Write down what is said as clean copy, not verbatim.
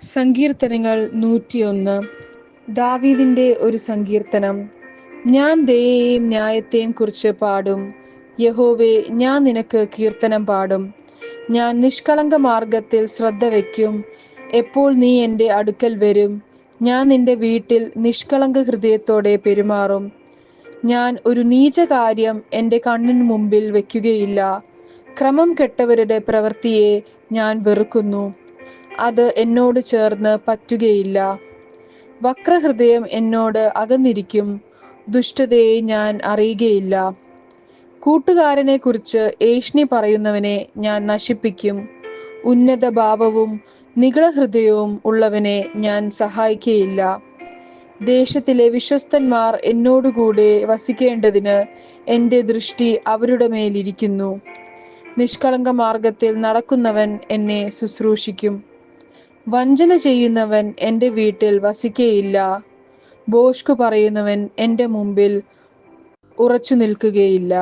സങ്കീർത്തനങ്ങൾ 101. ദാവീദിന്റെ ഒരു സങ്കീർത്തനം. ഞാൻ ദയയെയും ന്യായത്തെയും കുറിച്ച് പാടും. യഹോവേ, ഞാൻ നിനക്ക് കീർത്തനം പാടും. ഞാൻ നിഷ്കളങ്ക മാർഗത്തിൽ ശ്രദ്ധ വയ്ക്കും. എപ്പോൾ നീ എൻ്റെ അടുക്കൽ വരും? ഞാൻ നിന്റെ വീട്ടിൽ നിഷ്കളങ്ക ഹൃദയത്തോടെ പെരുമാറും. ഞാൻ ഒരു നീചകാര്യം എൻ്റെ കണ്ണിന് മുമ്പിൽ വയ്ക്കുകയില്ല. ക്രമം കെട്ടവരുടെ പ്രവൃത്തിയെ ഞാൻ വെറുക്കുന്നു. അത് എന്നോട് ചേർന്ന് പറ്റുകയില്ല. വക്രഹൃദയം എന്നോട് അകന്നിരിക്കും. ദുഷ്ടതയെ ഞാൻ അറിയുകയില്ല. കൂട്ടുകാരനെ കുറിച്ച് ഏഷ്ണി പറയുന്നവനെ ഞാൻ നശിപ്പിക്കും. ഉന്നത ഭാവവും നിഗളഹൃദയവും ഉള്ളവനെ ഞാൻ സഹായിക്കയില്ല. ദേശത്തിലെ വിശ്വസ്തന്മാർ എന്നോടുകൂടെ വസിക്കേണ്ടതിന് എൻ്റെ ദൃഷ്ടി അവരുടെ മേലിരിക്കുന്നു. നിഷ്കളങ്ക മാർഗത്തിൽ നടക്കുന്നവൻ എന്നെ ശുശ്രൂഷിക്കും. വഞ്ചന ചെയ്യുന്നവൻ എൻ്റെ വീട്ടിൽ വസിക്കയില്ല. ഭോഷ്കു പറയുന്നവൻ എൻ്റെ മുമ്പിൽ ഉറച്ചു നിൽക്കുകയില്ല.